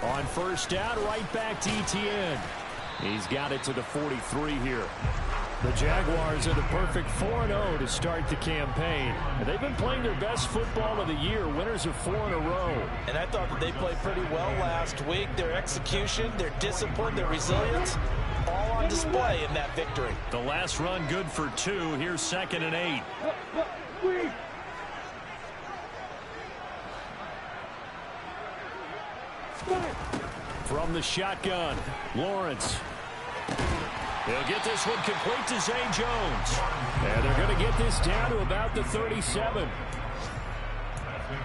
On first down, right back to ETN. He's got it to the 43 here. The Jaguars are the perfect 4-0 to start the campaign. And they've been playing their best football of the year, winners of 4 in a row. And I thought that they played pretty well last week. Their execution, their discipline, their resilience, all on display in that victory. The last run good for 2. Here's 2nd and 8. From the shotgun, Lawrence. They'll get this one complete to Zay Jones. And they're going to get this down to about the 37.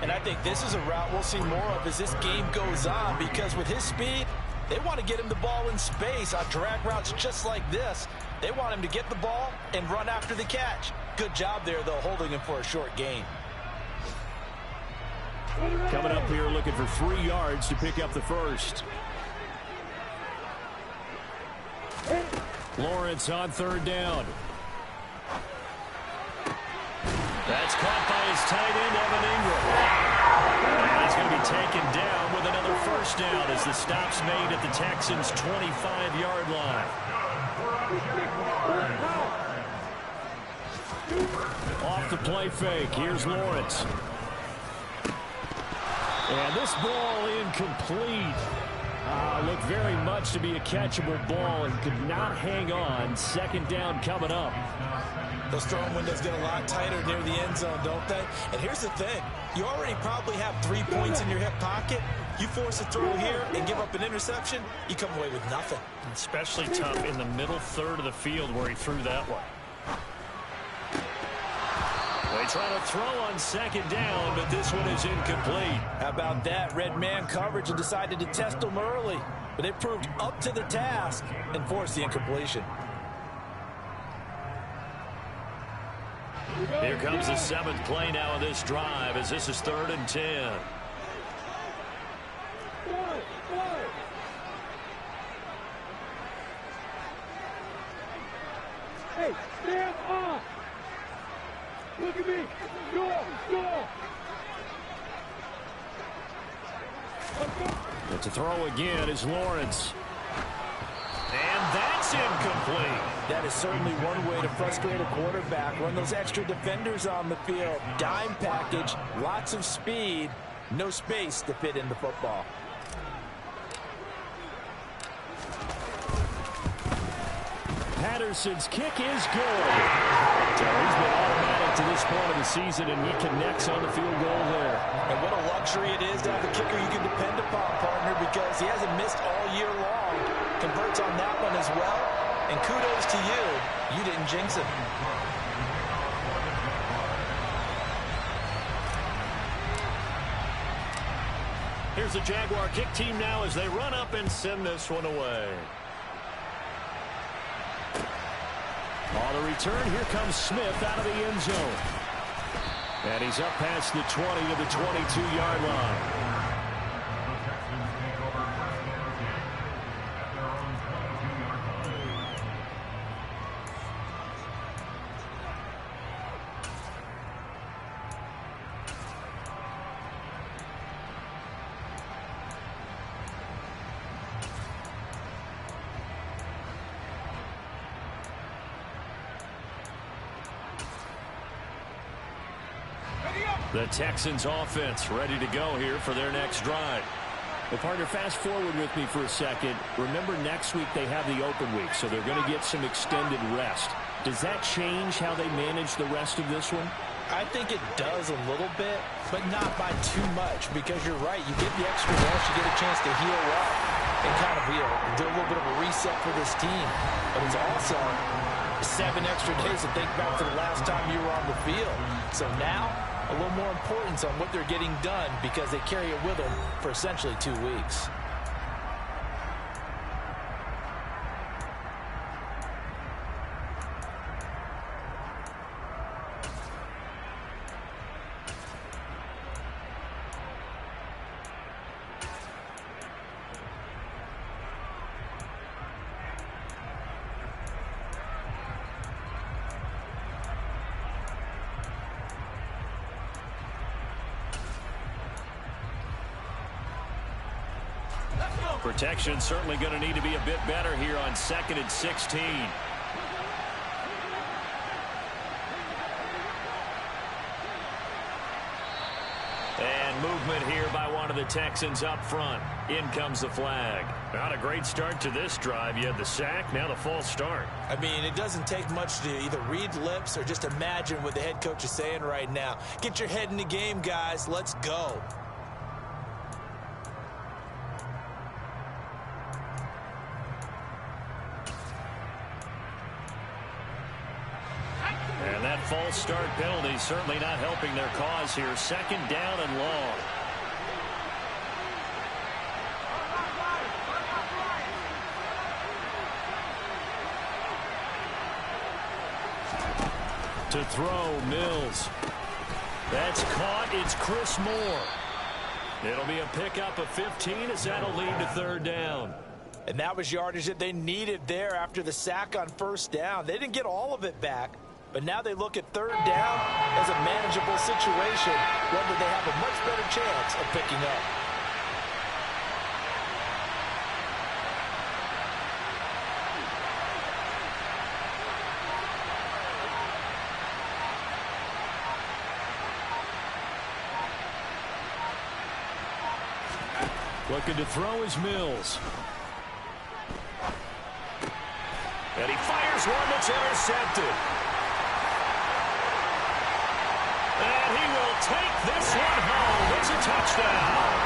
And I think this is a route we'll see more of as this game goes on, because with his speed, they want to get him the ball in space on drag routes just like this. They want him to get the ball and run after the catch. Good job there, though, holding him for a short gain. Coming up here looking for 3 yards to pick up the first. Lawrence on 3rd down. That's caught by his tight end, Evan Ingram. And he's going to be taken down with another first down as the stop's made at the Texans' 25-yard line. Off the play fake. Here's Lawrence. And this ball incomplete. Looked very much to be a catchable ball and could not hang on. 2nd down coming up. Those throwing windows get a lot tighter near the end zone, don't they? And here's the thing. You already probably have 3 points in your hip pocket. You force a throw here and give up an interception, you come away with nothing. Especially tough in the middle third of the field where he threw that one. They try to throw on 2nd down, but this one is incomplete. How about that? Red man coverage and decided to test them early. But it proved up to the task and forced the incompletion. Here comes the 7th play now of this drive as this is 3rd and 10. Hey, stand up! Look at me! Go! But to throw again is Lawrence. And that's incomplete. That is certainly one way to frustrate a quarterback. Run those extra defenders on the field. Dime package, lots of speed, no space to fit in the football. Patterson's kick is good. So he's been automatic to this point of the season, and he connects on the field goal there. And what a luxury it is to have a kicker you can depend upon, partner, because he hasn't missed all year long. Converts on that one as well. And kudos to you. You didn't jinx it. Here's the Jaguar kick team now as they run up and send this one away. On the return, here comes Smith out of the end zone. And he's up past the 20 to the 22-yard line. The Texans offense ready to go here for their next drive. Well, partner, fast forward with me for a second. Remember, next week they have the open week, so they're going to get some extended rest. Does that change how they manage the rest of this one? I think it does a little bit, but not by too much, because you're right. You get the extra rest, you get a chance to heal up and kind of do a little bit of a reset for this team. But it's also 7 extra days to think back to the last time you were on the field. So now, a little more importance on what they're getting done because they carry it with them for essentially 2 weeks. Protection certainly going to need to be a bit better here on 2nd and 16. And movement here by one of the Texans up front. In comes the flag. Not a great start to this drive. You had the sack, now the false start. I mean, it doesn't take much to either read lips or just imagine what the head coach is saying right now. Get your head in the game, guys. Let's go. And that false start penalty certainly not helping their cause here. 2nd down and long. To throw, Mills. That's caught. It's Chris Moore. It'll be a pickup of 15 as that'll lead to 3rd down. And that was yardage that they needed there after the sack on 1st down. They didn't get all of it back, but now they look at 3rd down as a manageable situation, one that they have a much better chance of picking up. Looking to throw is Mills. And he fires one that's intercepted. And he will take this one home. It's a touchdown.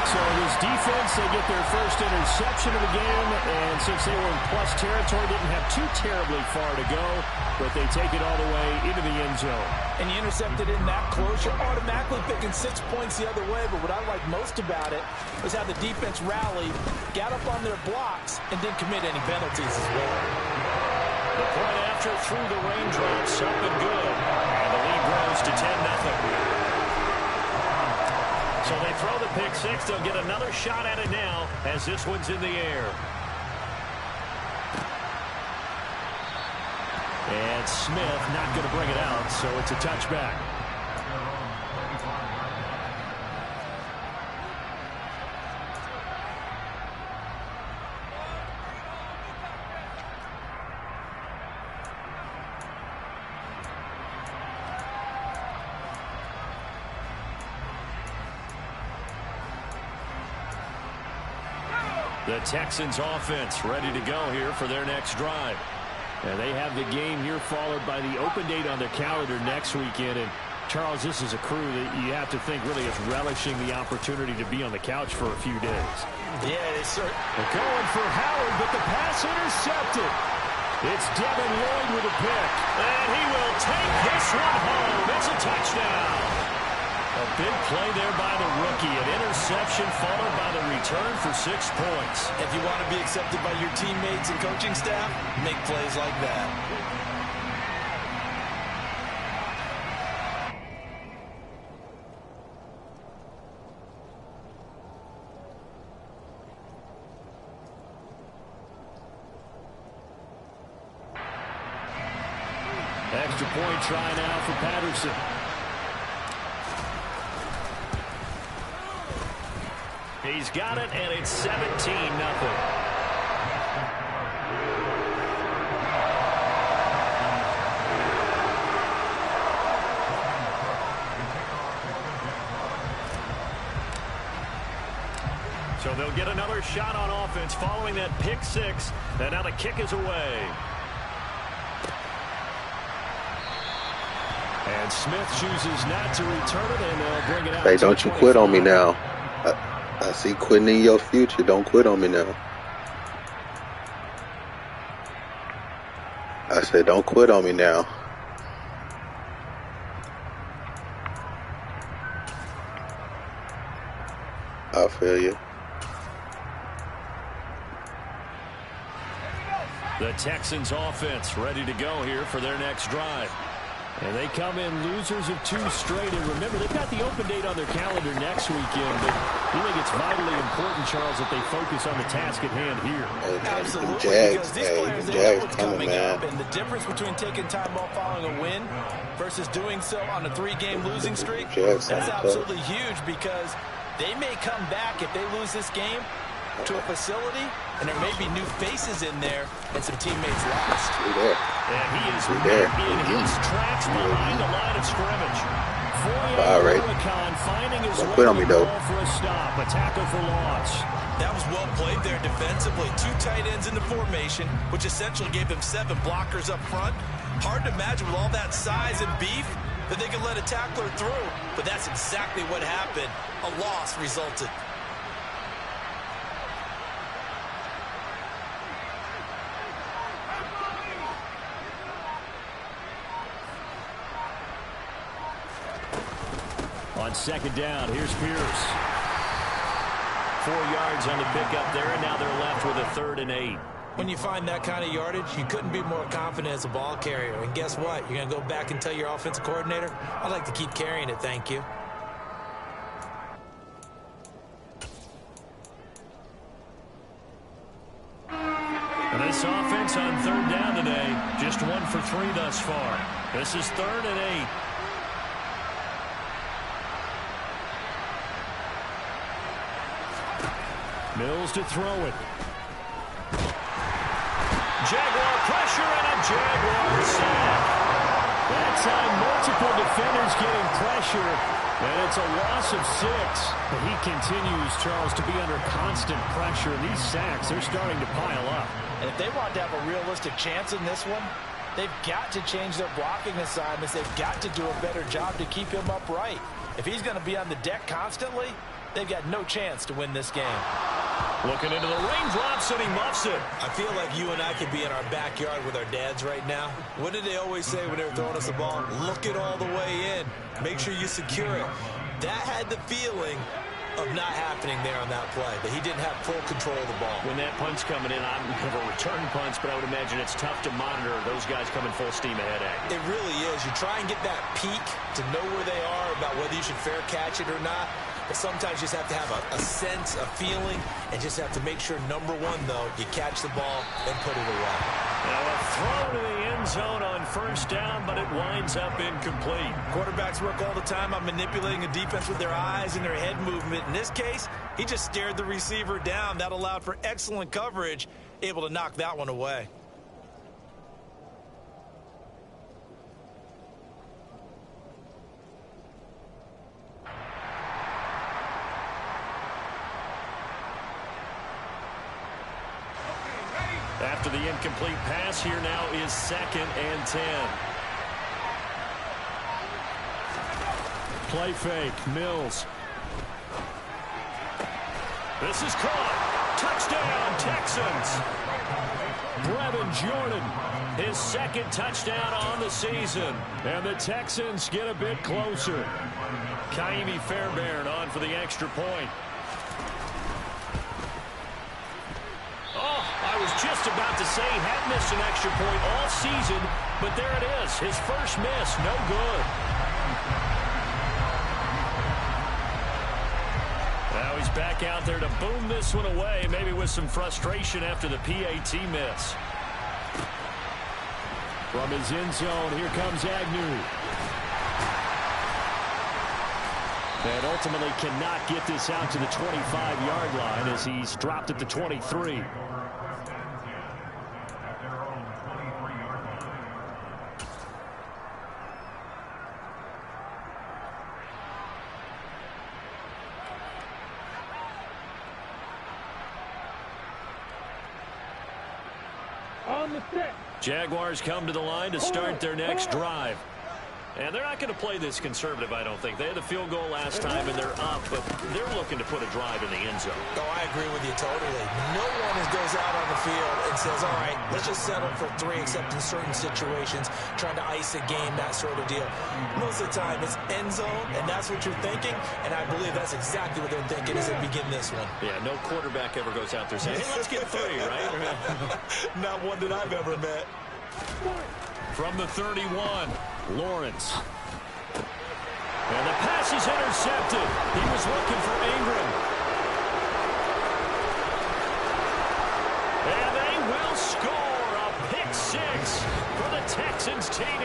So this defense, they get their first interception of the game, and since they were in plus territory, didn't have too terribly far to go, but they take it all the way into the end zone. And you intercepted in that close, you're automatically picking 6 points the other way, but what I like most about it was how the defense rallied, got up on their blocks, and didn't commit any penalties as well. The point after through the raindrops, up and good, and the lead grows to 10-0. So they throw the pick six. They'll get another shot at it now as this one's in the air. And Smith not going to bring it out, so it's a touchback. The Texans offense ready to go here for their next drive. And they have the game here followed by the open date on their calendar next weekend. And Charles, this is a crew that you have to think really is relishing the opportunity to be on the couch for a few days. Yeah, they certainly. They're going for Howard, but the pass intercepted. It's Devin Lloyd with a pick. And he will take this one home. It's a touchdown. A big play there by the rookie. An interception followed by the return for 6 points. If you want to be accepted by your teammates and coaching staff, make plays like that. Extra point try now for Patterson. He's got it, and it's 17-0. So they'll get another shot on offense following that pick six, and now the kick is away. And Smith chooses not to return it, and they'll bring it out. Hey, don't you quit on me now. I see quitting in your future. Don't quit on me now. I said, don't quit on me now. I feel you. The Texans offense ready to go here for their next drive. And they come in losers of 2 straight. And remember, they've got the open date on their calendar next weekend. But you think it's vitally important, Charles, that they focus on the task at hand here. Absolutely. Jags, because these players, they know what's coming up. And the difference between taking time off following a win versus doing so on a 3-game losing streak, that's absolutely huge, because they may come back if they lose this game to a facility, and there may be new faces in there and some teammates lost. And he is in his tracks behind the line of scrimmage. Finding his way quit on me, though. For a stop, a tackle for loss. That was well played there defensively. 2 tight ends in the formation, which essentially gave him 7 blockers up front. Hard to imagine with all that size and beef that they could let a tackler through, but that's exactly what happened. A loss resulted. On second down, here's Pierce. 4 yards on the pickup there, and now they're left with a 3rd and 8. When you find that kind of yardage, you couldn't be more confident as a ball carrier. And guess what? You're going to go back and tell your offensive coordinator, I'd like to keep carrying it, thank you. And this offense on 3rd down today, just 1 for 3 thus far. This is 3rd and 8. Mills to throw it. Jaguar pressure and a Jaguar sack. That time, multiple defenders getting pressure, and it's a loss of 6. But he continues, Charles, to be under constant pressure. These sacks, they're starting to pile up. And if they want to have a realistic chance in this one, they've got to change their blocking assignments. They've got to do a better job to keep him upright. If he's going to be on the deck constantly, they've got no chance to win this game. Looking into the raindrops, and he muffs it. I feel like you and I could be in our backyard with our dads right now. What did they always say when they were throwing us the ball? Look it all the way in. Make sure you secure it. That had the feeling of not happening there on that play, that he didn't have full control of the ball. When that punt's coming in, I'm going to return punts, but I would imagine it's tough to monitor those guys coming full steam ahead at you. It really is. You try and get that peek to know where they are, about whether you should fair catch it or not. But sometimes you just have to have a sense, a feeling, and just have to make sure, number one, though, you catch the ball and put it away. Now a throw to the end zone on 1st down, but it winds up incomplete. Quarterbacks work all the time on manipulating a defense with their eyes and their head movement. In this case, he just stared the receiver down. That allowed for excellent coverage, able to knock that one away. After the incomplete pass, here now is 2nd and 10. Play fake, Mills. This is caught. Touchdown, Texans. Brevin Jordan, his 2nd touchdown on the season. And the Texans get a bit closer. Kaimi Fairbairn on for the extra point. I was just about to say he hadn't missed an extra point all season, but there it is. His first miss, no good. Now he's back out there to boom this one away, maybe with some frustration after the PAT miss. From his end zone, here comes Agnew. And ultimately cannot get this out to the 25-yard line as he's dropped at the 23. Jaguars come to the line to start their next drive. And they're not going to play this conservative, I don't think. They had a field goal last time, and they're up, but they're looking to put a drive in the end zone. Oh, I agree with you totally. No one goes out on the field and says, all right, let's just settle for 3, except in certain situations, trying to ice a game, that sort of deal. Most of the time, it's end zone, and that's what you're thinking, and I believe that's exactly what they're thinking as they begin this one. Yeah, no quarterback ever goes out there saying, hey, let's get 3, right? Not one that I've ever met. From the 31, Lawrence. And the pass is intercepted. He was looking for Ingram. And they will score a pick-6 for the Texans TD.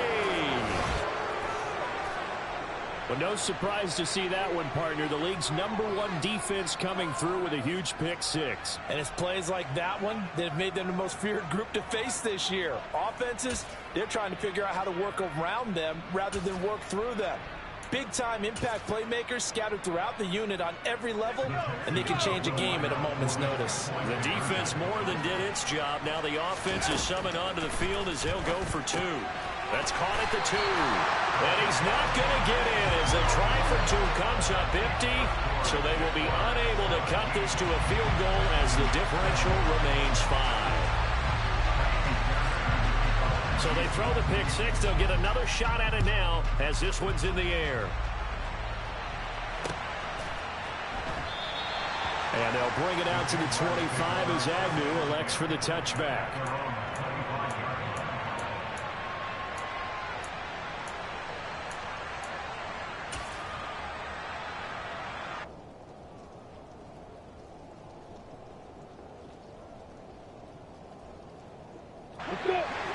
Well, no surprise to see that one, partner. The league's #1 defense coming through with a huge pick six. And it's plays like that one that have made them the most feared group to face this year. Offenses, they're trying to figure out how to work around them rather than work through them. Big-time impact playmakers scattered throughout the unit on every level, and they can change a game at a moment's notice. The defense more than did its job. Now the offense is summoned onto the field as they'll go for two. That's caught at the 2. And he's not going to get in as a try for 2 comes up empty. So they will be unable to cut this to a field goal as the differential remains 5. So they throw the pick six. They'll get another shot at it now as this one's in the air. And they'll bring it out to the 25 as Agnew elects for the touchback.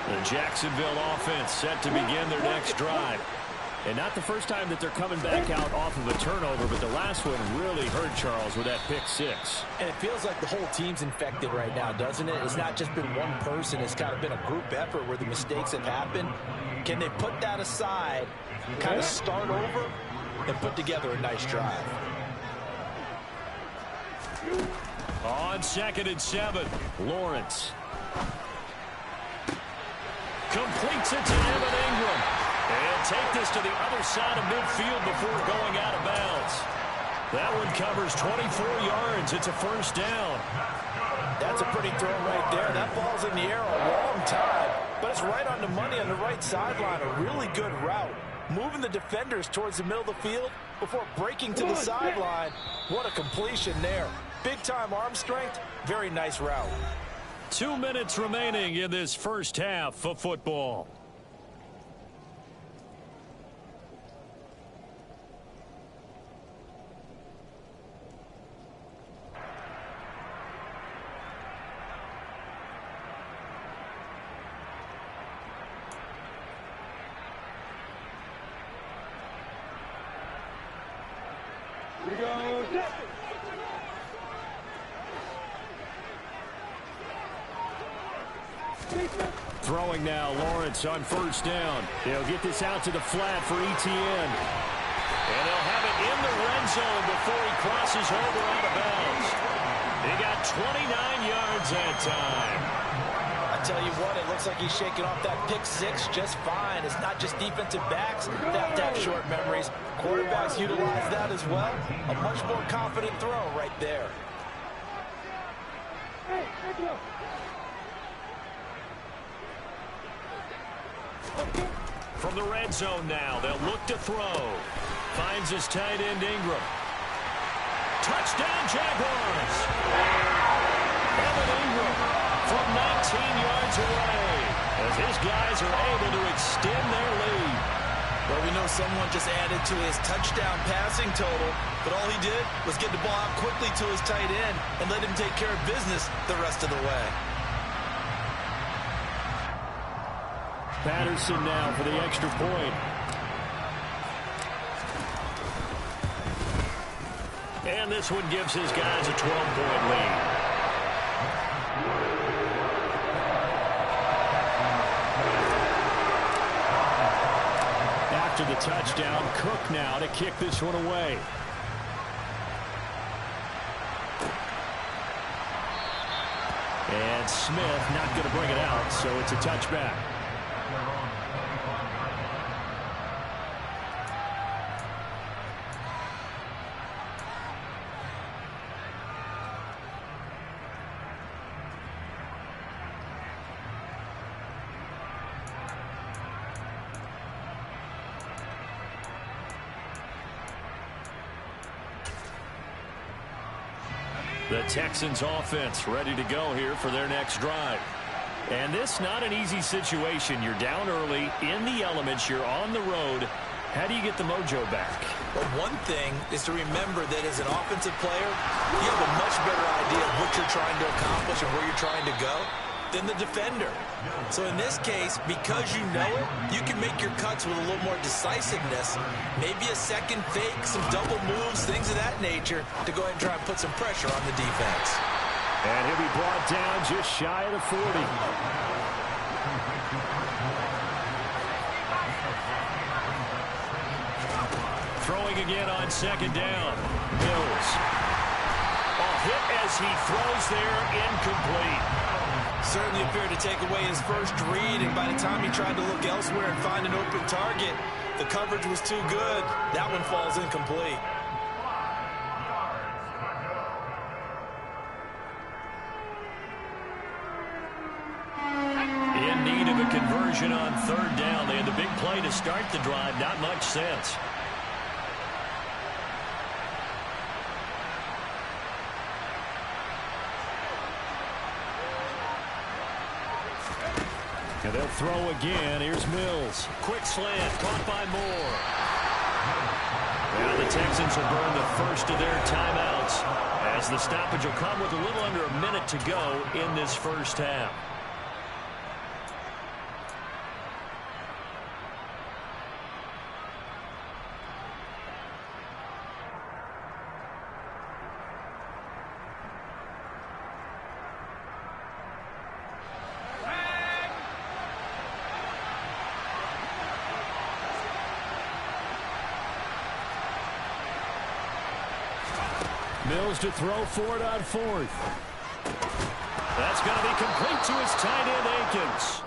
The Jacksonville offense set to begin their next drive. And not the first time that they're coming back out off of a turnover, but the last one really hurt Charles with that pick six. And it feels like the whole team's infected right now, doesn't it? It's not just been one person. It's kind of been a group effort where the mistakes have happened. Can they put that aside, kind of start over, and put together a nice drive? On 2nd and 7, Lawrence completes it to Evan Ingram. And take this to the other side of midfield before going out of bounds. That one covers 24 yards. It's a first down. That's a pretty throw right there. That ball's in the air a long time, but it's right on the money on the right sideline. A really good route. Moving the defenders towards the middle of the field before breaking to the sideline. What a completion there. Big-time arm strength. Very nice route. 2 minutes remaining in this first half of football. Here we go. Throwing now, Lawrence on first down. They'll get this out to the flat for Etienne. And they'll have it in the red zone before he crosses over out of bounds. He got 29 yards that time. I tell you what, it looks like he's shaking off that pick six just fine. It's not just defensive backs that have short memories. Quarterbacks utilize that as well. A much more confident throw right there. Hey, go. From the red zone now, they'll look to throw. Finds his tight end Ingram. Touchdown Jaguars! Evan Ingram from 19 yards away as his guys are able to extend their lead. Well, we know someone just added to his touchdown passing total, but all he did was get the ball out quickly to his tight end and let him take care of business the rest of the way. Patterson now for the extra point. And this one gives his guys a 12-point lead. After the touchdown, Cook now to kick this one away. And Smith not going to bring it out, so it's a touchback. The Texans offense ready to go here for their next drive. And this not an easy situation. You're down early, in the elements, you're on the road. How do you get the mojo back? Well, one thing is to remember that as an offensive player, you have a much better idea of what you're trying to accomplish and where you're trying to go. than the defender. So in this case, because you know it, you can make your cuts with a little more decisiveness. Maybe a second fake, some double moves, things of that nature to go ahead and try and put some pressure on the defense. And he'll be brought down just shy of the 40. Throwing again on second down. Mills. A hit as he throws there, incomplete. Certainly appeared to take away his first read, and by the time he tried to look elsewhere and find an open target, the coverage was too good. That one falls incomplete. In need of a conversion on third down. They had the big play to start the drive. Not much sense. And they'll throw again. Here's Mills. Quick slant. Caught by Moore. Now the Texans will burn the first of their timeouts as the stoppage will come with a little under a minute to go in this first half. Mills to throw for it on fourth. That's going to be complete to his tight end, Akins.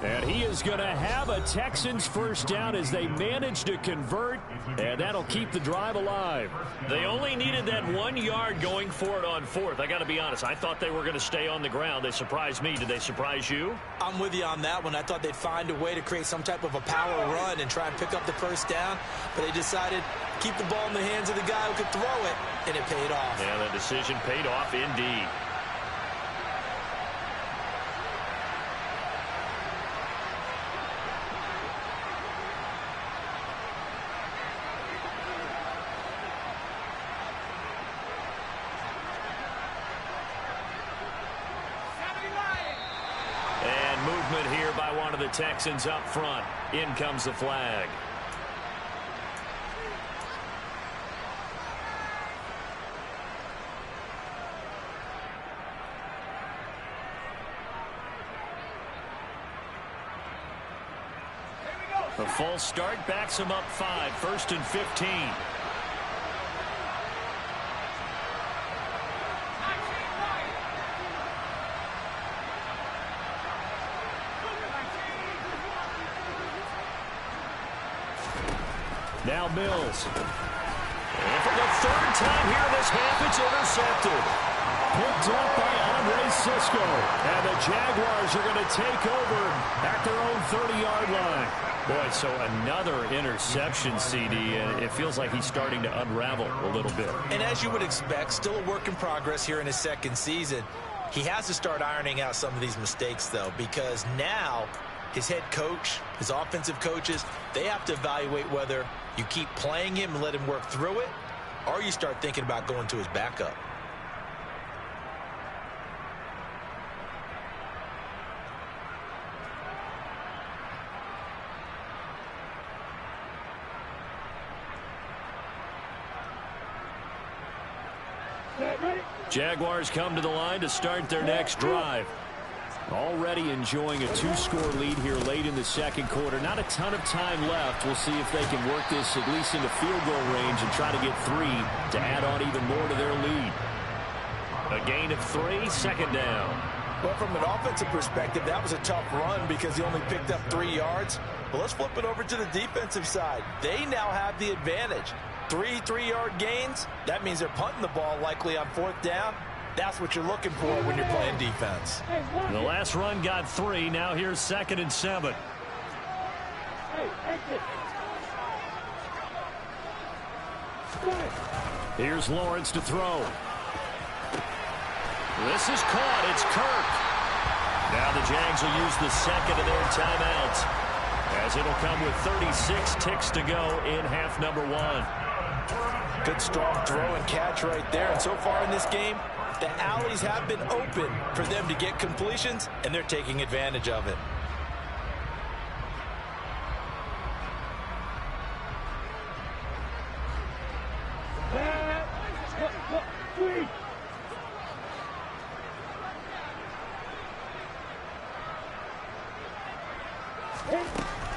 And he is going to have a Texans first down as they manage to convert, and that'll keep the drive alive. They only needed that 1 yard going for it on fourth. I got to be honest, I thought they were going to stay on the ground. They surprised me. Did they surprise you? I'm with you on that one. I thought they'd find a way to create some type of a power run and try and pick up the first down, but they decided to keep the ball in the hands of the guy who could throw it, and it paid off. Yeah, that decision paid off indeed. Here by one of the Texans up front. In comes the flag. The false start backs him up 5. 1st and 15. Now Mills. And for the third time here this half, it's intercepted. Picked up by Andre Sisco. And the Jaguars are going to take over at their own 30-yard line. Boy, so another interception, CD, and it feels like he's starting to unravel a little bit. And as you would expect, still a work in progress here in his second season. He has to start ironing out some of these mistakes, though, because now his head coach, his offensive coaches, they have to evaluate whether you keep playing him and let him work through it, or you start thinking about going to his backup. Jaguars come to the line to start their next drive. Already enjoying a 2-score lead here late in the second quarter. Not a ton of time left. We'll see if they can work this at least into field goal range and try to get 3 to add on even more to their lead. A gain of 3, 2nd down. Well, from an offensive perspective, that was a tough run because he only picked up 3 yards. But let's flip it over to the defensive side. They now have the advantage. 3 3-yard gains. That means they're punting the ball likely on 4th down. That's what you're looking for when you're playing defense. The last run got 3. Now here's 2nd and 7. Here's Lawrence to throw. This is caught. It's Kirk. Now the Jags will use the second of their timeouts, as it'll come with 36 ticks to go in half number 1. Good strong throw and catch right there. And so far in this game, the alleys have been open for them to get completions, and they're taking advantage of it.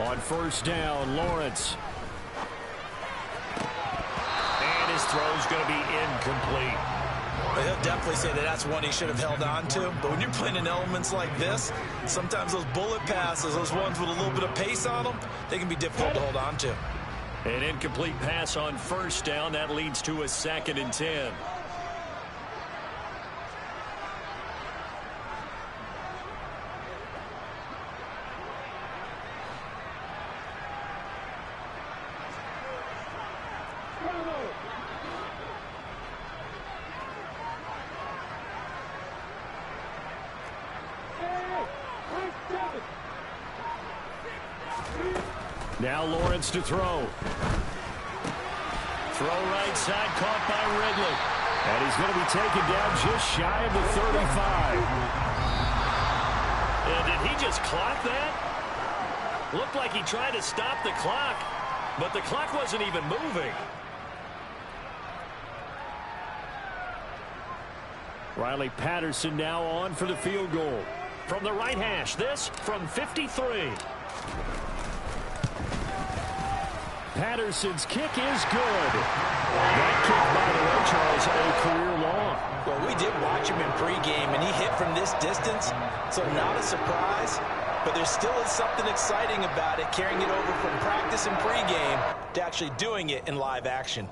On first down, Lawrence. And his throw's going to be incomplete. Well, he'll definitely say that that's one he should have held on to. But when you're playing in elements like this, sometimes those bullet passes, those ones with a little bit of pace on them, they can be difficult to hold on to. An incomplete pass on first down. That leads to a 2nd and 10. Now Lawrence to throw. Throw right side, caught by Ridley. And he's going to be taken down just shy of the 35. And did he just clock that? Looked like he tried to stop the clock, but the clock wasn't even moving. Riley Patterson now on for the field goal. From the right hash, this from 53. Patterson's kick is good. That kick, by the way, Charles, a career long. Well, we did watch him in pregame, and he hit from this distance, so not a surprise. But there still is something exciting about it, carrying it over from practice and pregame to actually doing it in live action.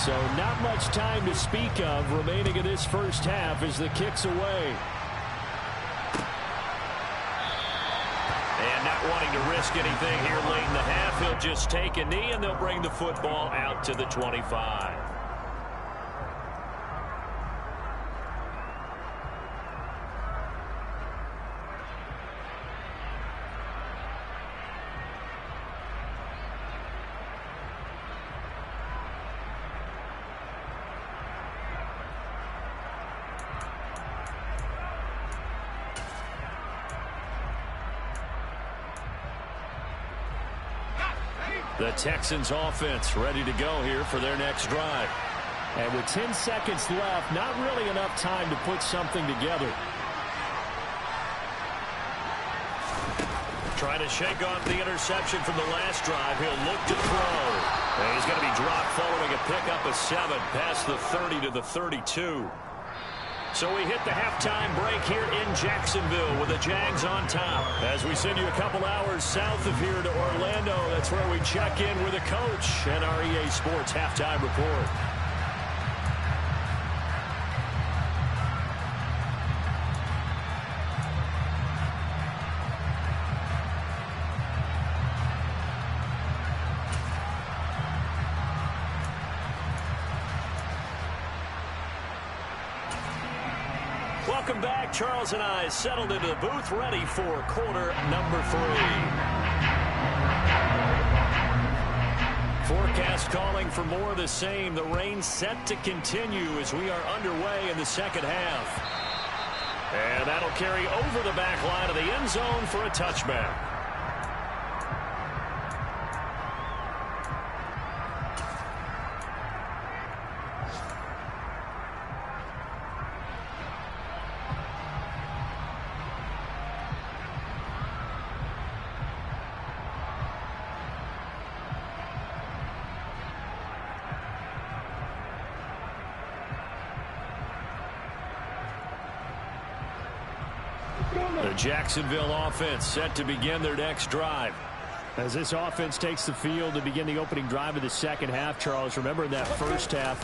So not much time to speak of remaining in this first half as the kick's away. And not wanting to risk anything here late in the half, he'll just take a knee and they'll bring the football out to the 25. The Texans offense ready to go here for their next drive. And with 10 seconds left, not really enough time to put something together. Trying to shake off the interception from the last drive. He'll look to throw. And he's going to be dropped following a pickup of 7 past the 30 to the 32. So we hit the halftime break here in Jacksonville with the Jags on top. As we send you a couple hours south of here to Orlando, that's where we check in with the coach and our EA Sports halftime report. Welcome back. Charles and I settled into the booth, ready for quarter number 3. Forecast calling for more of the same. The rain set to continue as we are underway in the second half. And that'll carry over the back line of the end zone for a touchback. The Jacksonville offense set to begin their next drive. As this offense takes the field to begin the opening drive of the second half, Charles, remember in that first half,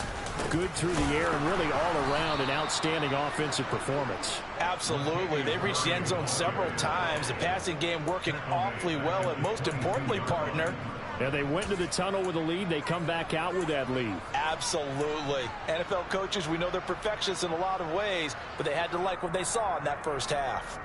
good through the air and really all around an outstanding offensive performance. Absolutely. They reached the end zone several times. The passing game working awfully well, and most importantly, partner, And they went to the tunnel with a lead. They come back out with that lead. Absolutely. NFL coaches, we know they're perfectionists in a lot of ways, but they had to like what they saw in that first half.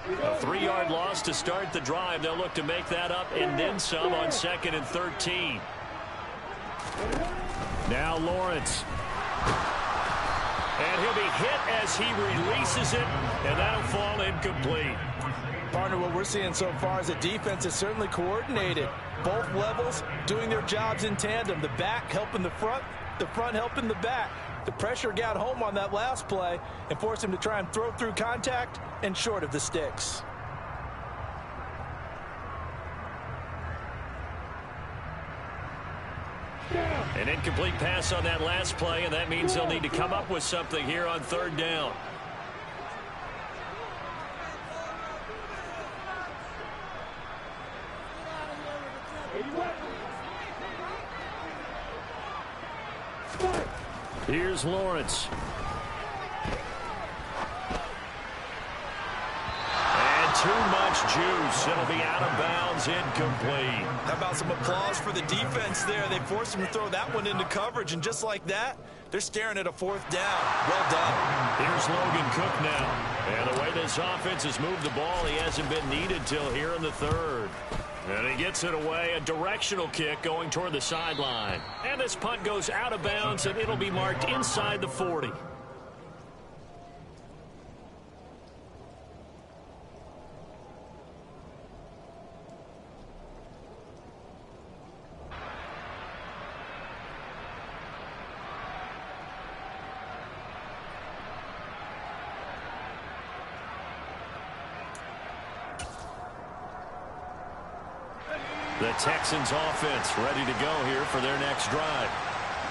A 3-yard loss to start the drive. They'll look to make that up and then some on 2nd and 13. Now Lawrence. And he'll be hit as he releases it, and that'll fall incomplete. Partner, what we're seeing so far is the defense is certainly coordinated. Both levels doing their jobs in tandem. The back helping the front helping the back. The pressure got home on that last play and forced him to try and throw through contact and short of the sticks. An incomplete pass on that last play, and that means they'll need to come up with something here on 3rd down. Here's Lawrence. And too much juice. It'll be out of bounds, incomplete. How about some applause for the defense there? They forced him to throw that one into coverage, and just like that, they're staring at a 4th down. Well done. Here's Logan Cook now. And the way this offense has moved the ball, he hasn't been needed till here in the 3rd. And he gets it away, a directional kick going toward the sideline. And this punt goes out of bounds, and it'll be marked inside the 40. The Texans offense ready to go here for their next drive.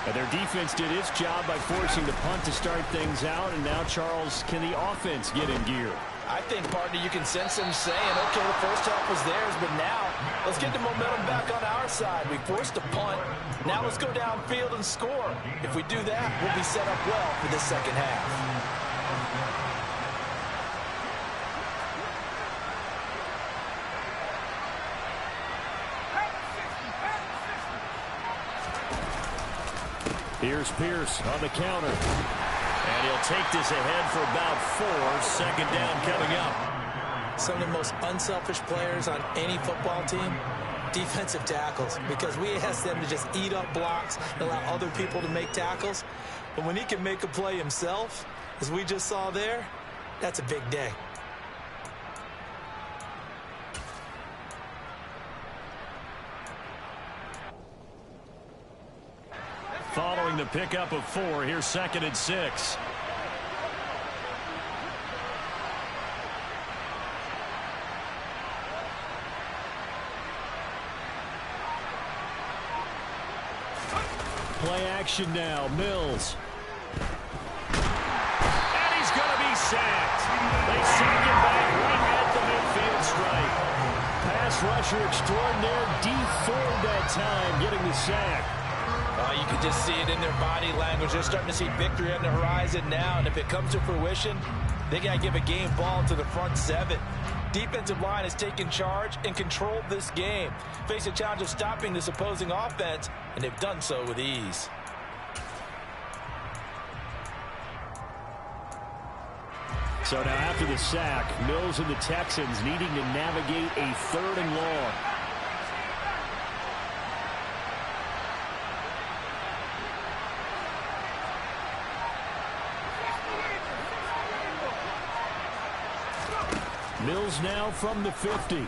And their defense did its job by forcing the punt to start things out. And now, Charles, can the offense get in gear? I think, partner, you can sense them saying, okay, the first half was theirs, but now let's get the momentum back on our side. We forced a punt. Now let's go downfield and score. If we do that, we'll be set up well for this second half. Here's Pierce on the counter. And he'll take this ahead for about 4. 2nd down coming up. Some of the most unselfish players on any football team, defensive tackles, because we ask them to just eat up blocks and allow other people to make tackles. But when he can make a play himself, as we just saw there, that's a big day. Following the pickup of 4, here's 2nd and 6. Play action now, Mills. And he's going to be sacked. They sack him back right at the midfield stripe. Pass rusher extraordinaire, deformed that time, getting the sack. You can just see it in their body language. They're starting to see victory on the horizon now, and if it comes to fruition, they got to give a game ball to the front 7. Defensive line has taken charge and controlled this game. Face a challenge of stopping this opposing offense, and they've done so with ease. So now after the sack, Mills and the Texans needing to navigate a 3rd and long. Mills now from the 50. He's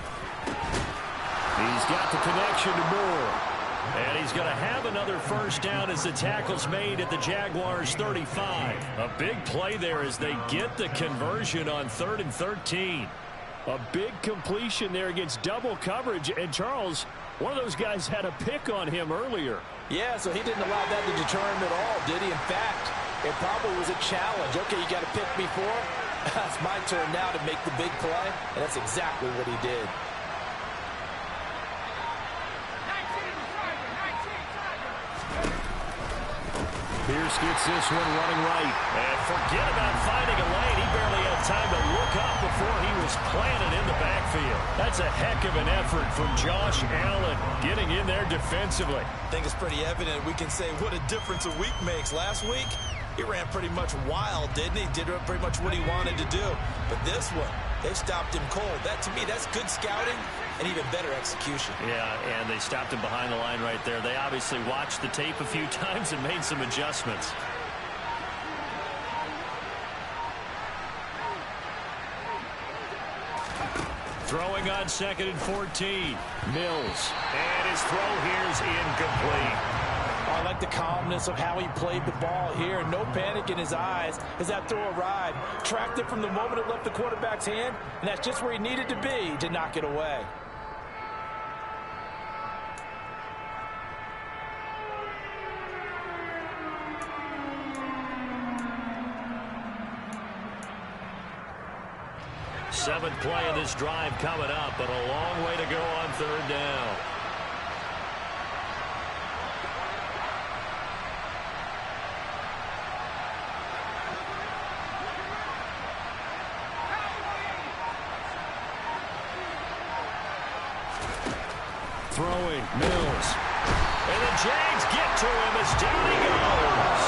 got the connection to Moore. And he's going to have another first down as the tackle's made at the Jaguars' 35. A big play there as they get the conversion on 3rd and 13. A big completion there against double coverage. And Charles, one of those guys had a pick on him earlier. Yeah, so he didn't allow that to deter him at all, did he? In fact, it probably was a challenge. Okay, you got to pick me for it. It's my turn now to make the big play, and that's exactly what he did. Here's Mills gets this one running right. And forget about finding a lane. He barely had time to look up before he was planted in the backfield. That's a heck of an effort from Josh Allen getting in there defensively. I think it's pretty evident. We can say what a difference a week makes. Last week, he ran pretty much wild, didn't he? Did pretty much what he wanted to do. But this one, they stopped him cold. That, to me, that's good scouting and even better execution. Yeah, and they stopped him behind the line right there. They obviously watched the tape a few times and made some adjustments. Throwing on 2nd and 14. Mills. And his throw here is incomplete. I like the calmness of how he played the ball here. No panic in his eyes as that throw arrived. Tracked it from the moment it left the quarterback's hand, and that's just where he needed to be to knock it away. Seventh play of this drive coming up, but a long way to go on 3rd down. Throwing, Mills. And the Jags get to him as down he goes.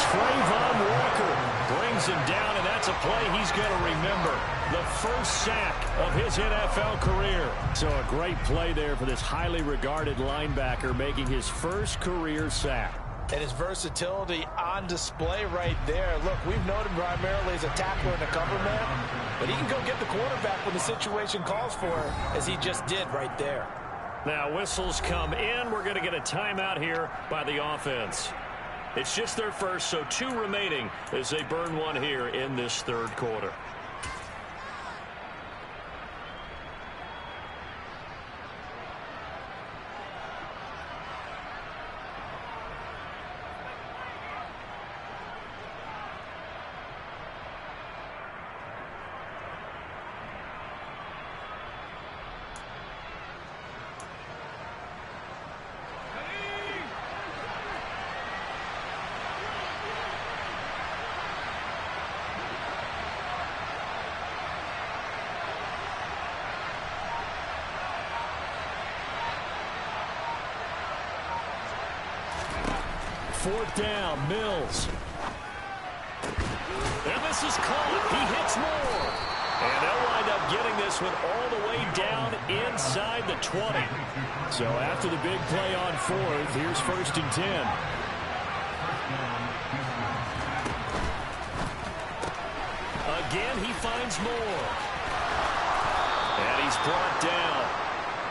Trayvon Walker brings him down, and that's a play he's going to remember. The first sack of his NFL career. So a great play there for this highly regarded linebacker, making his first career sack. And his versatility on display right there. Look, we've known him primarily as a tackler and a cover man, but he can go get the quarterback when the situation calls for it, as he just did right there. Now whistles come in. We're going to get a timeout here by the offense. It's just their first, so 2 remaining as they burn one here in this 3rd quarter. Fourth down, Mills. And this is caught. He hits more. And they'll wind up getting this one all the way down inside the 20. So after the big play on 4th, here's 1st and 10. Again, he finds more. And he's brought down.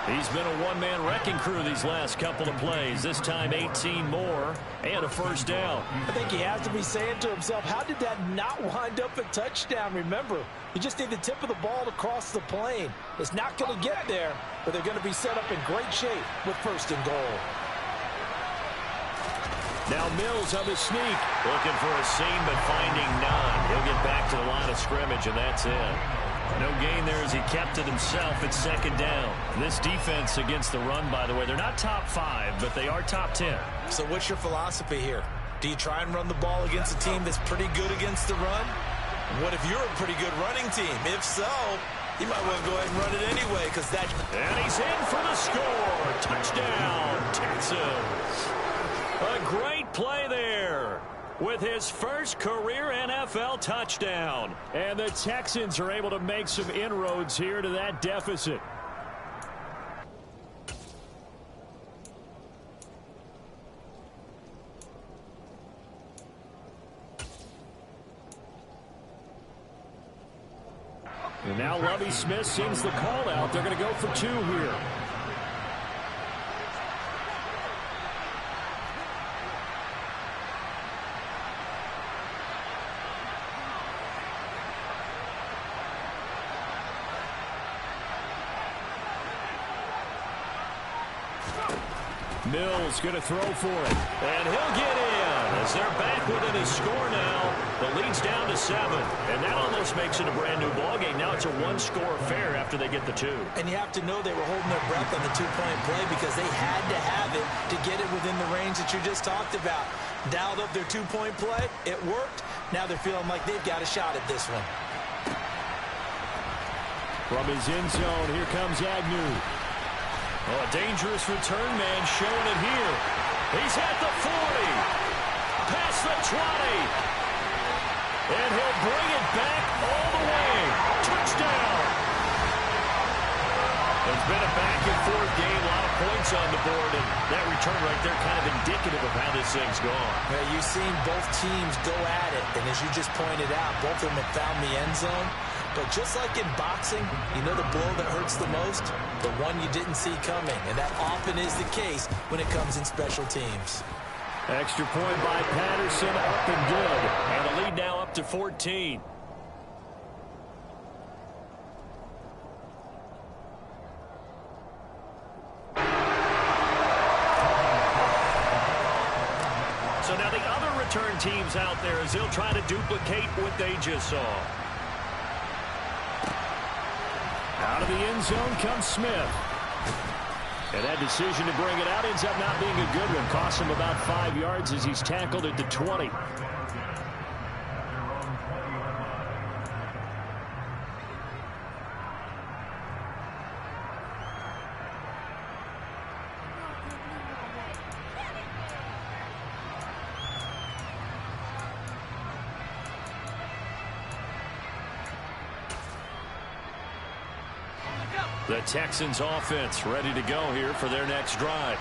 He's been a one-man wrecking crew these last couple of plays. This time 18 more and a first down. I think he has to be saying to himself, how did that not wind up a touchdown? Remember, you just need the tip of the ball to cross the plane. It's not going to get there, but they're going to be set up in great shape with 1st and goal. Now Mills on the sneak. Looking for a seam, but finding none. He'll get back to the line of scrimmage, and that's it. No gain there as he kept it himself at 2nd down. This defense against the run, by the way, they're not top 5, but they are top 10. So what's your philosophy here? Do you try and run the ball against a team that's pretty good against the run? What if you're a pretty good running team? If so, you might want to go ahead and run it anyway, because that... And he's in for the score. Touchdown, Texans. A great play there with his first career NFL touchdown. And the Texans are able to make some inroads here to that deficit. And now Lovie Smith sends the call out. They're going to go for 2 here. Mills going to throw for it. And he'll get in as they're back within his score now. The lead's down to 7. And that almost makes it a brand new ballgame. Now it's a 1-score affair after they get the 2. And you have to know they were holding their breath on the 2-point play because they had to have it to get it within the range that you just talked about. Dialed up their two-point play. It worked. Now they're feeling like they've got a shot at this one. From his end zone, here comes Agnew. Oh, a dangerous return man showing it here. He's at the 40. Past the 20. And he'll bring it back all the way. Touchdown. It's been a back-and-forth game, a lot of points on the board, and that return right there kind of indicative of how this thing's gone. Yeah, you've seen both teams go at it, and as you just pointed out, both of them have found the end zone. But just like in boxing, you know the blow that hurts the most? The one you didn't see coming, and that often is the case when it comes in special teams. Extra point by Patterson, up and good. And the lead now up to 14. So now the other return teams out there as they'll try to duplicate what they just saw. Out of the end zone comes Smith. And that decision to bring it out ends up not being a good one. Costs him about 5 yards as he's tackled at the 20. The Texans offense ready to go here for their next drive.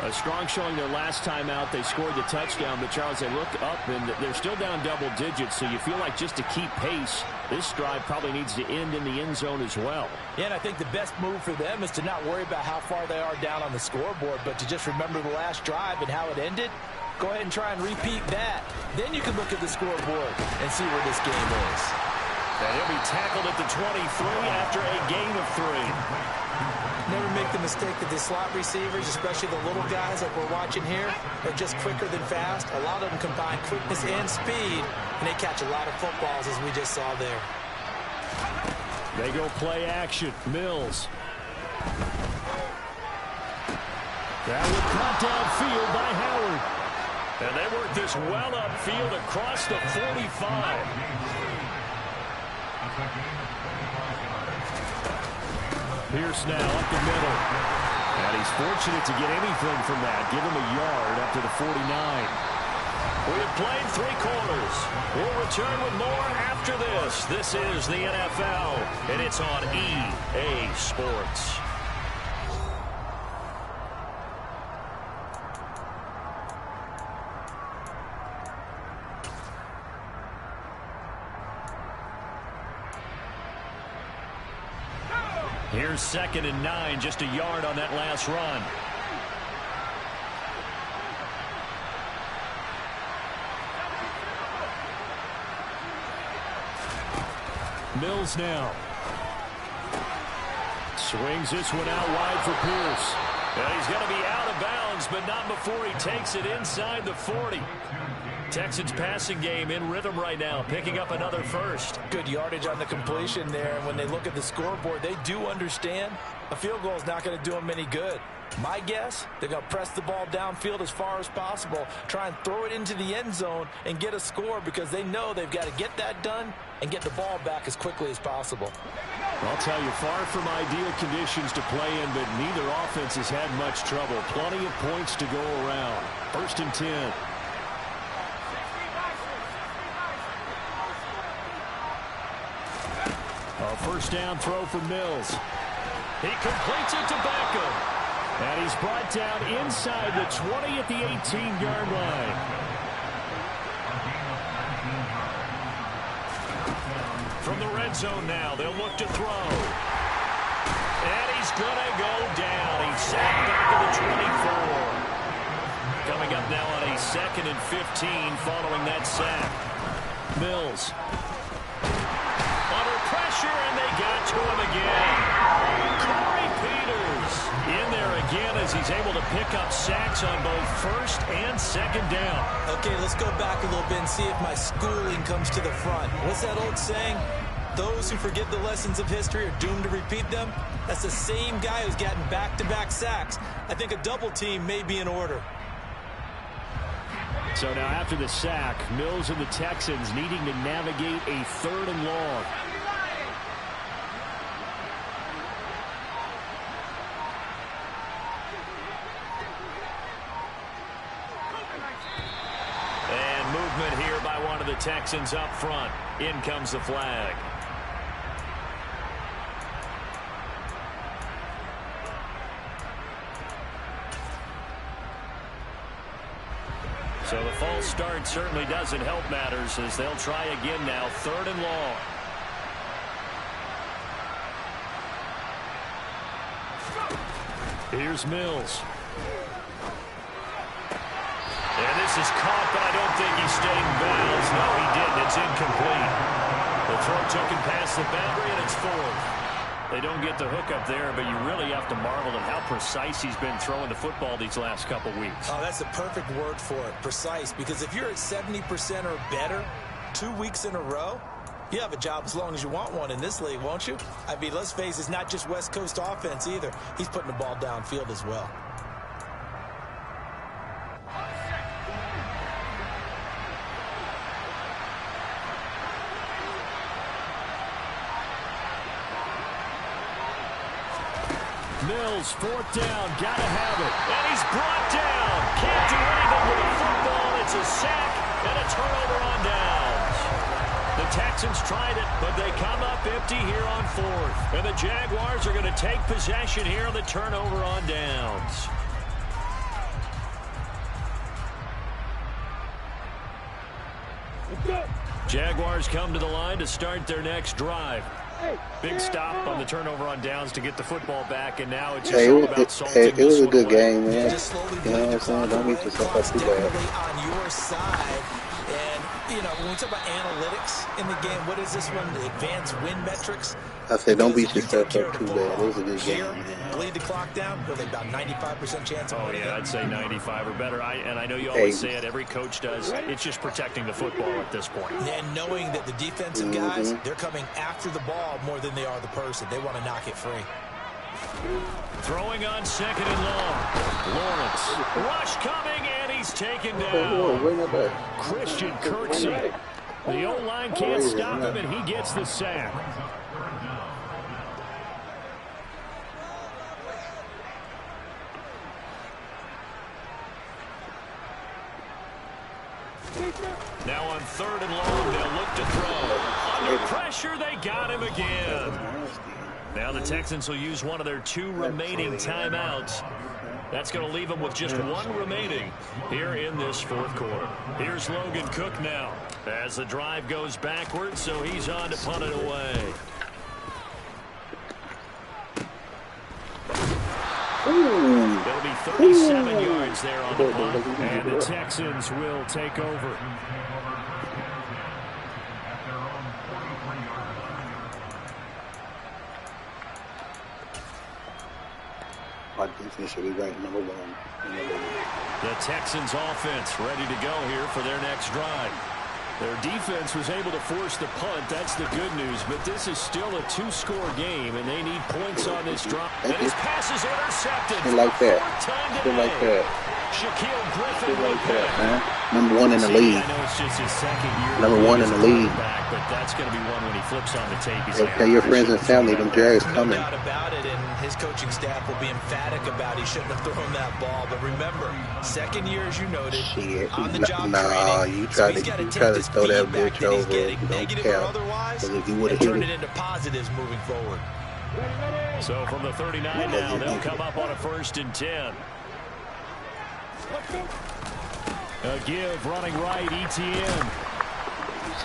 A strong showing their last time out. They scored the touchdown, but Charles, they look up and they're still down double digits, so you feel like just to keep pace, this drive probably needs to end in the end zone as well. Yeah, and I think the best move for them is to not worry about how far they are down on the scoreboard, but to just remember the last drive and how it ended. Go ahead and try and repeat that. Then you can look at the scoreboard and see where this game is. And he'll be tackled at the 23 after a gain of 3. Never make the mistake that the slot receivers, especially the little guys like we're watching here, are just quicker than fast. A lot of them combine quickness and speed, and they catch a lot of footballs, as we just saw there. They go play action. Mills. That would cut downfield by Howard. And they work this well upfield across the 45. Pierce now up the middle. And he's fortunate to get anything from that. Give him a yard up to the 49. We have played 3 quarters. We'll return with more after this. This is the NFL, and it's on EA Sports. Here's 2nd and 9, just a yard on that last run. Mills now. Swings this one out wide for Pierce. And he's going to be out of bounds, but not before he takes it inside the 40. Texans passing game in rhythm right now, picking up another first. Good yardage on the completion there, and when they look at the scoreboard, they do understand a field goal is not going to do them any good. My guess, they're going to press the ball downfield as far as possible, try and throw it into the end zone and get a score because they know they've got to get that done and get the ball back as quickly as possible. I'll tell you, far from ideal conditions to play in, but neither offense has had much trouble. Plenty of points to go around. 1st and 10. A first down throw for Mills. He completes it to Beckham. And he's brought down inside the 20 at the 18-yard line. From the red zone now, they'll look to throw. And he's going to go down. He's sacked back to the 24. Coming up now on a 2nd and 15 following that sack. Mills. Under pressure, and they got to him again. Corey Peters in there again as he's able to pick up sacks on both 1st and 2nd down. Okay, let's go back a little bit and see if my schooling comes to the front. What's that old saying? Those who forget the lessons of history are doomed to repeat them. That's the same guy who's gotten back-to-back sacks. I think a double team may be in order. So now after the sack, Mills and the Texans needing to navigate a 3rd and long. And movement here by one of the Texans up front. In comes the flag. So the false start certainly doesn't help matters as they'll try again now. 3rd and long. Here's Mills. And this is caught, but I don't think he stayed in bounds. No, he didn't. It's incomplete. The throw took him past the boundary, and it's 4th. They don't get the hook up there, but you really have to marvel at how precise he's been throwing the football these last couple weeks. Oh, that's the perfect word for it, precise. Because if you're at 70% or better 2 weeks in a row, you have a job as long as you want one in this league, won't you? I mean, let's face it, it's not just West Coast offense either. He's putting the ball downfield as well. Mills, 4th down, gotta have it. And he's brought down. Can't do anything with the football. It's a sack and a turnover on downs. The Texans tried it, but they come up empty here on 4th. And the Jaguars are going to take possession here on the turnover on downs. Jaguars come to the line to start their next drive. Big stop on the turnover on downs to get the football back, and now it's just all about salting it was a good away. game, man. Just slowly You know what I'm saying? Don't beat yourself up too bad. On your side, and you know when we talk about analytics in the game, what is this one? The advanced win metrics. I said, don't beat yourself up too bad. It was a good game, man. Bleed the clock down with about 95% chance of winning. Yeah, I'd say 95 or better. And I know you always say it, every coach does. It's just protecting the football at this point. And knowing that the defensive guys, they're coming after the ball more than they are the person. They want to knock it free. Throwing on 2nd and long. Lawrence. Rush coming, and he's taken down. Christian Kirksey. The O-line can't stop him, and he gets the sack. Now on 3rd and long, they'll look to throw. Under pressure, they got him again. Now the Texans will use one of their 2 remaining timeouts. That's going to leave them with just 1 remaining here in this 4th quarter. Here's Logan Cook now as the drive goes backwards, so he's on to punt it away. It'll be 37 yards there on the punt, and the Texans will take over. Our defense should be ranked number 1. The Texans offense ready to go here for their next drive. Their defense was able to force the punt. That's the good news. But this is still a 2-score game, and they need points on this drive. And his pass is intercepted. Like that. Like that. Shaquille Griffin like that, man. Number 1 in the league. I know it's just his 2nd year. Number 1 in the league. Back, but that's going to be one when he flips on the tape. He's Hey, tell your friends and family them Jags coming. No doubt about it, and his coaching staff will be emphatic about he shouldn't have thrown that ball. But remember, 2nd year, as you noted, on the job training. You try to throw that bitch over. Don't care. Otherwise, If you would have turn it into positives moving forward. So from the 39 now, they'll come up on a 1st and 10. A give running right, ETN.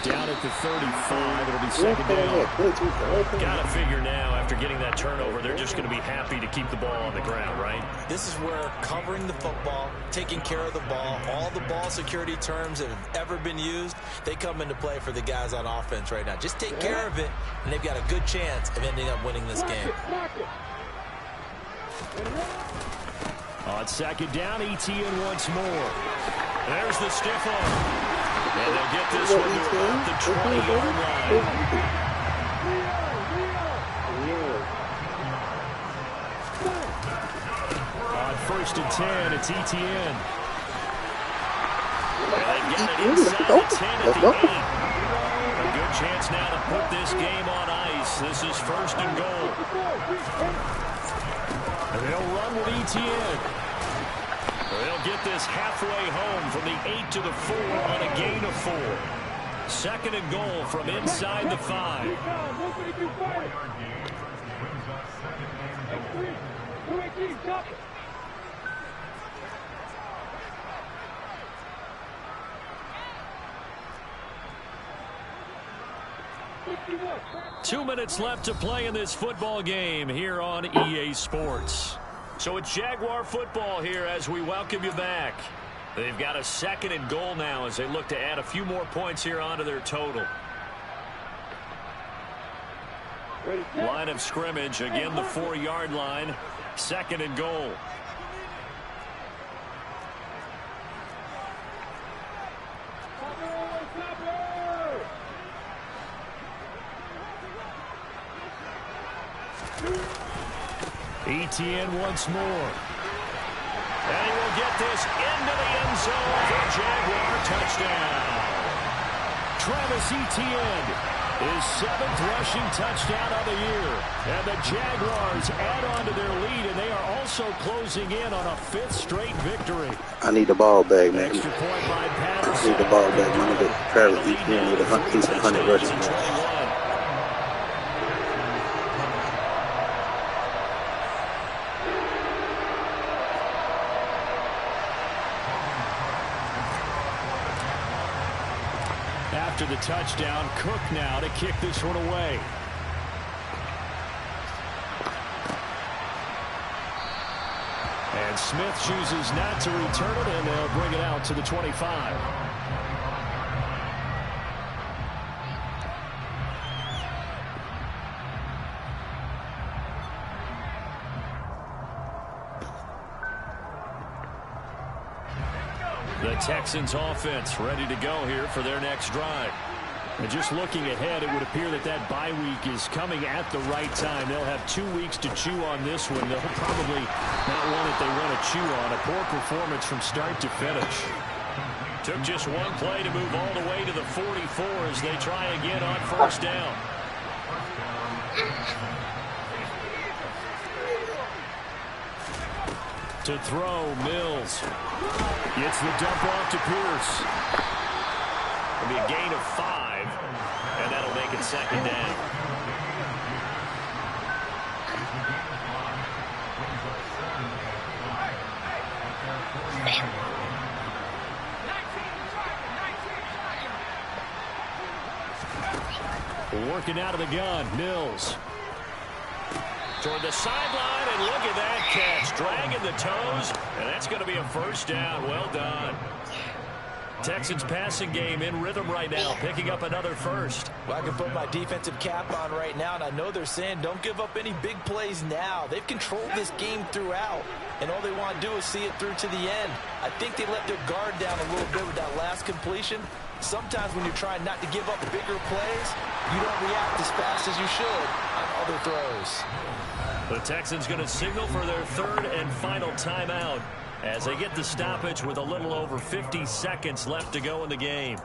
Down at the 35, it'll be 2nd down. Got to figure now, after getting that turnover, they're just going to be happy to keep the ball on the ground, right? This is where covering the football, taking care of the ball, all the ball security terms that have ever been used, they come into play for the guys on offense right now. Just take care of it, and they've got a good chance of ending up winning this game. On 2nd down, ETN once more. There's the stiff arm. And they'll get this one to about the 20-yard line. On 1st and 10, it's ETN. And they've got it Let's inside go. the 10 at Let's the go. 8. A good chance now to put this game on ice. This is first and goal. And they'll run with ETN. They'll get this halfway home from the 8 to the 4 on a gain of 4. Second and goal from inside the 5. 2 minutes left to play in this football game here on EA Sports. So it's Jaguar football here as we welcome you back. They've got a second and goal now as they look to add a few more points here onto their total. Line of scrimmage, again the 4-yard line. Second and goal. ETN once more. And he will get this into the end zone for a Jaguar touchdown. Travis Etienne, his 7th rushing touchdown of the year. And the Jaguars add on to their lead, and they are also closing in on a 5th straight victory. I need the ball back, man. Extra point by Patterson. I need the ball back, man. Travis Etienne with a decent 100 rushing. After the touchdown, Cook now to kick this one away. And Smith chooses not to return it, and they'll bring it out to the 25. The Texans offense ready to go here for their next drive. And just looking ahead, it would appear that that bye week is coming at the right time. They'll have 2 weeks to chew on this one. They'll probably not one that they want to chew on. A poor performance from start to finish. Took just one play to move all the way to the 44 as they try again on first down. To throw, Mills. Gets the dump off to Pierce. It'll be a gain of 5, and that'll make it second down. Working out of the gun, Mills. Toward the sideline, and look at that catch. Dragging the toes, and that's going to be a first down. Well done. Texans passing game in rhythm right now, picking up another first. Well, I can put my defensive cap on right now, and I know they're saying don't give up any big plays now. They've controlled this game throughout, and all they want to do is see it through to the end. I think they let their guard down a little bit with that last completion. Sometimes when you're trying not to give up bigger plays, you don't react as fast as you should on other throws. The Texans going to signal for their 3rd and final timeout as they get the stoppage with a little over 50 seconds left to go in the game.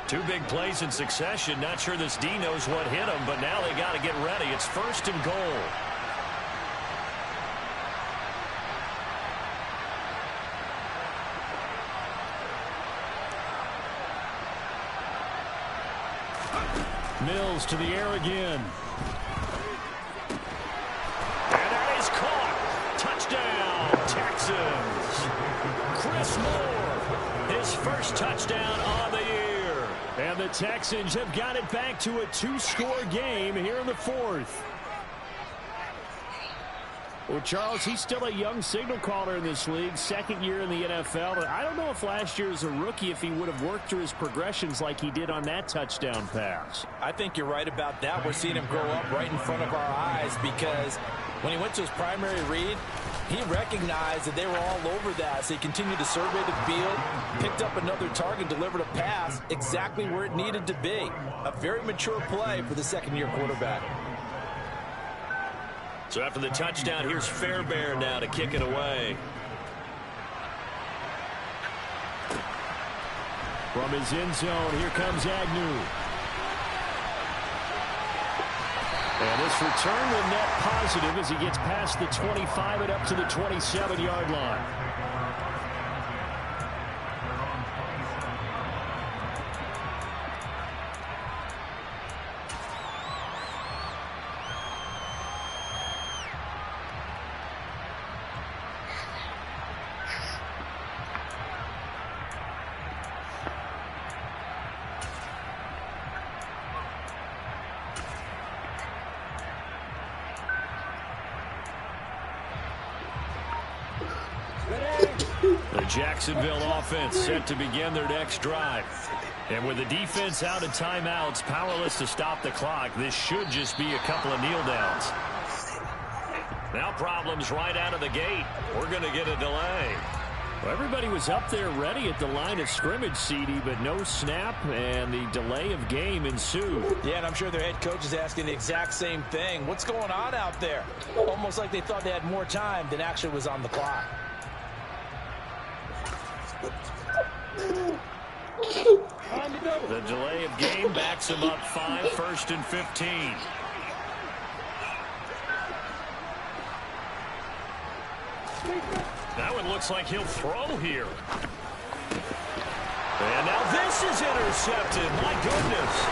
Two big plays in succession. Not sure this D knows what hit him, but now they got to get ready. It's first and goal. Mills to the air again. And that is caught. Touchdown, Texans. Chris Moore, his first touchdown on the year. And the Texans have got it back to a 2-score game here in the 4th. Well, Charles, he's still a young signal caller in this league, 2nd year in the NFL. But I don't know if last year as a rookie, if he would have worked through his progressions like he did on that touchdown pass. I think you're right about that. We're seeing him grow up right in front of our eyes because when he went to his primary read, he recognized that they were all over that. So he continued to survey the field, picked up another target, delivered a pass exactly where it needed to be. A very mature play for the 2nd-year quarterback. So after the touchdown, here's Fairbairn now to kick it away. From his end zone, here comes Agnew. And this return will net positive as he gets past the 25 and up to the 27-yard line. The Jacksonville offense set to begin their next drive. And with the defense out of timeouts, powerless to stop the clock, this should just be a couple of kneel downs. Now problems right out of the gate. We're going to get a delay. Well, everybody was up there ready at the line of scrimmage, CD, but no snap, and the delay of game ensued. Yeah, and I'm sure their head coach is asking the exact same thing. What's going on out there? Almost like they thought they had more time than actually was on the clock. The delay of game backs him up 5, 1st and 15. That one looks like he'll throw here. And now this is intercepted. My goodness.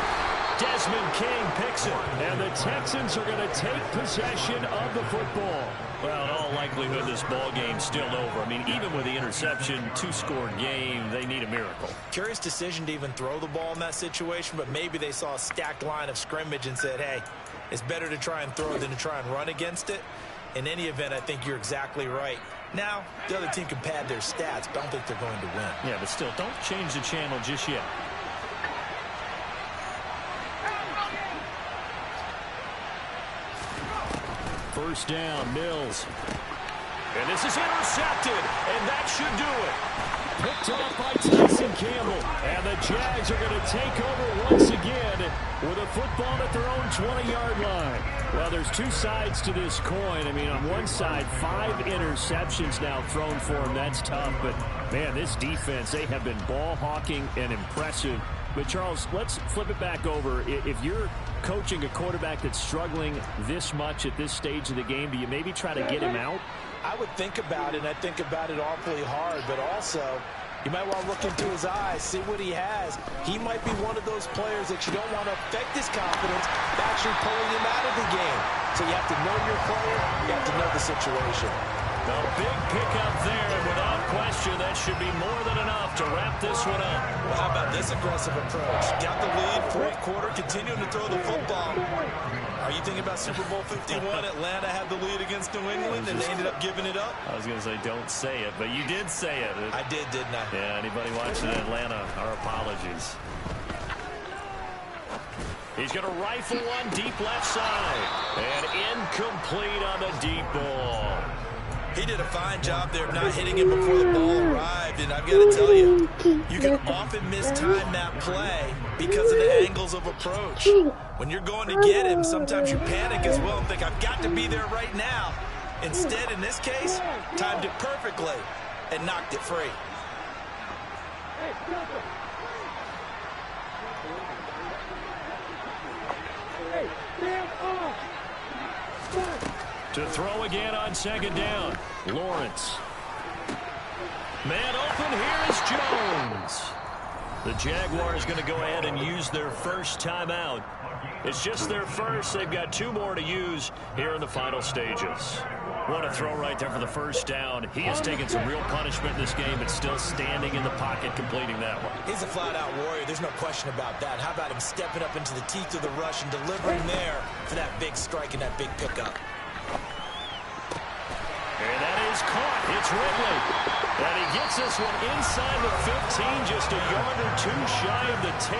Desmond King picks it. And the Texans are going to take possession of the football. Well, in all likelihood, this ball game's still over. I mean, even with the interception, 2-score game, they need a miracle. Curious decision to even throw the ball in that situation, but maybe they saw a stacked line of scrimmage and said, hey, it's better to try and throw than to try and run against it. In any event, I think you're exactly right. Now, the other team can pad their stats, but I don't think they're going to win. Yeah, but still, don't change the channel just yet. First down, Mills. And this is intercepted, and that should do it. Picked off by Tyson Campbell. And the Jags are going to take over once again with a football at their own 20-yard line. Well, there's two sides to this coin. I mean, on one side, 5 interceptions now thrown for him. That's tough. But, man, this defense, they have been ball hawking and impressive. But, Charles, let's flip it back over. If you're coaching a quarterback that's struggling this much at this stage of the game, do you maybe try to get him out? I would think about it, and I think about it awfully hard, but also you might want to look into his eyes, see what he has. He might be one of those players that you don't want to affect his confidence by actually pulling him out of the game. So you have to know your player, you have to know the situation. A big pickup there, and without question, that should be more than enough to wrap this one up. Well, how about this aggressive approach? Got the lead, fourth quarter, continuing to throw the football. Are you thinking about Super Bowl 51? Atlanta had the lead against New England, and they ended up giving it up? I was going to say, don't say it, but you did say it. I did, didn't I? Yeah, anybody watching Atlanta, our apologies. He's going to rifle one deep left side. And incomplete on the deep ball. He did a fine job there of not hitting him before the ball arrived, and I've got to tell you, you can often mistime that play because of the angles of approach. When you're going to get him, sometimes you panic as well and think, I've got to be there right now. Instead, in this case, timed it perfectly and knocked it free. To throw again on second down. Lawrence. Man open, here is Jones. The Jaguars going to go ahead and use their first timeout. It's just their first. They've got 2 more to use here in the final stages. What a throw right there for the first down. He has taken some real punishment in this game, but still standing in the pocket, completing that one. He's a flat-out warrior. There's no question about that. How about him stepping up into the teeth of the rush and delivering there for that big strike and that big pickup? And that is caught. It's Ridley. And he gets this one inside the 15, just a yard or 2 shy of the 10.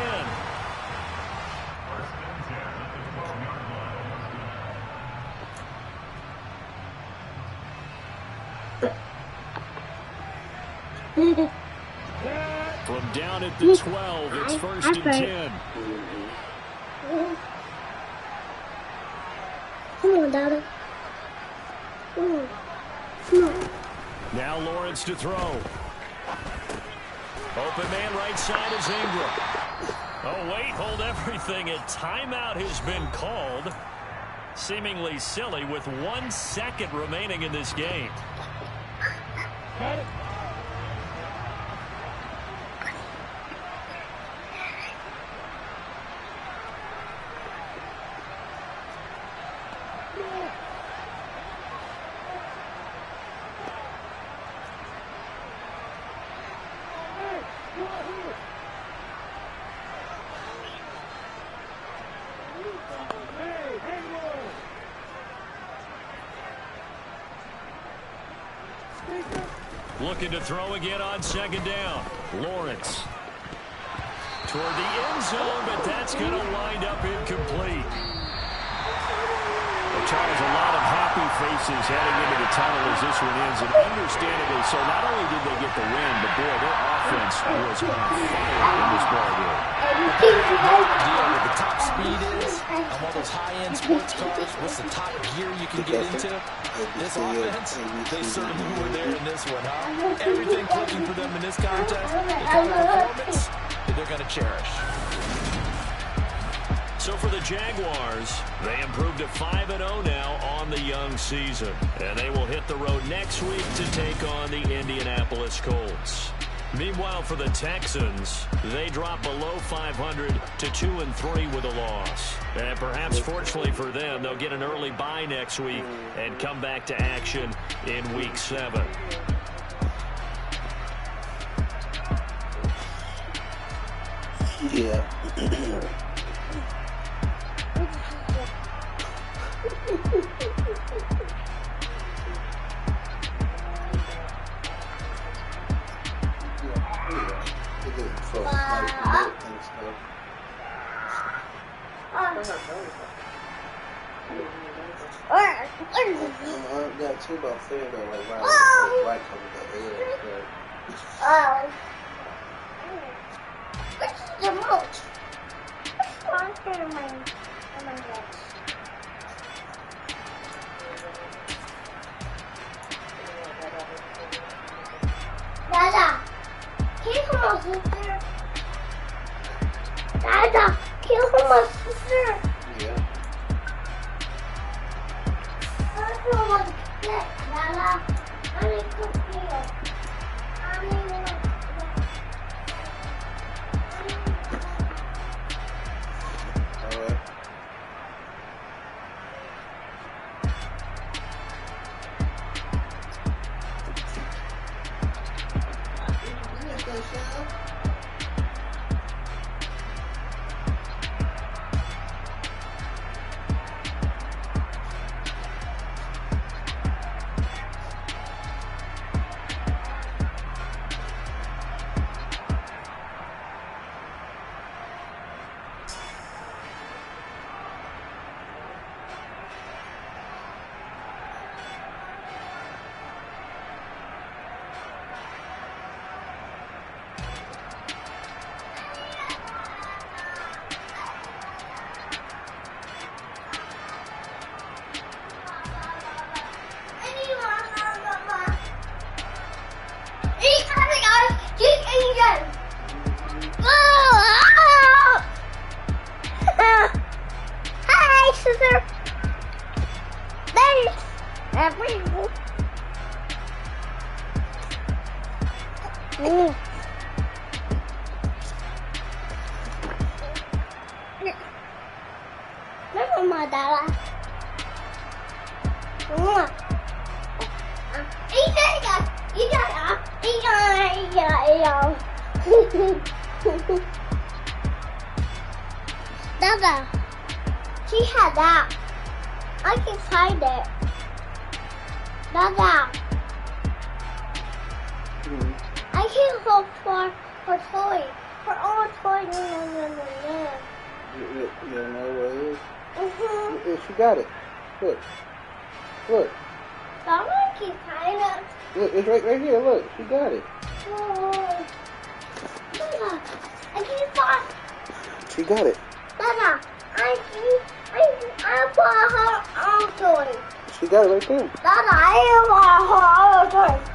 From down at the 12, it's 1st and 10. Come on, Dada. Now Lawrence to throw. Open man right side is Ingram. Oh, wait, hold everything. A timeout has been called. Seemingly silly with 1 second remaining in this game. Looking to throw again on second down. Lawrence. Toward the end zone, but that's going to wind up incomplete. Well, Charles, a lot of happy faces heading into the tunnel as this one ends, and understandably so. Not only did they get the win, but boy, their offense was on fire in this ball game. Idea what the top speed is on one of those high-end sports cars. What's the top gear you can get into? This offense, they certainly were there in this one, huh? Everything clicking for them in this contest. The kind of performance that they're going to cherish. So for the Jaguars, they improved to 5-0 now on the young season. And they will hit the road next week to take on the Indianapolis Colts. Meanwhile, for the Texans, they drop below 500 to 2-3 with a loss. And perhaps fortunately for them, they'll get an early bye next week and come back to action in Week 7. Yeah. Got two about three of them like right coming What's the most? What's on my legs? Dada, can you come on, sister? Dada, can you come on, sister? Yeah. I don't want to get Dada. I need to feel. I need to. Alright. Hi, sister. Thanks. Look at my Dada. Dada, she had that. I can find it. Dada, I can look for toys. For all toys. You don't know where it is? Mm-hmm. She got it. Look. Look. Someone can find it. Look, it's right here. Look, she got it. Oh. Dada, I can't find. She got it. Dada, I bought her own toy. He got it right there. Dada, I want to hold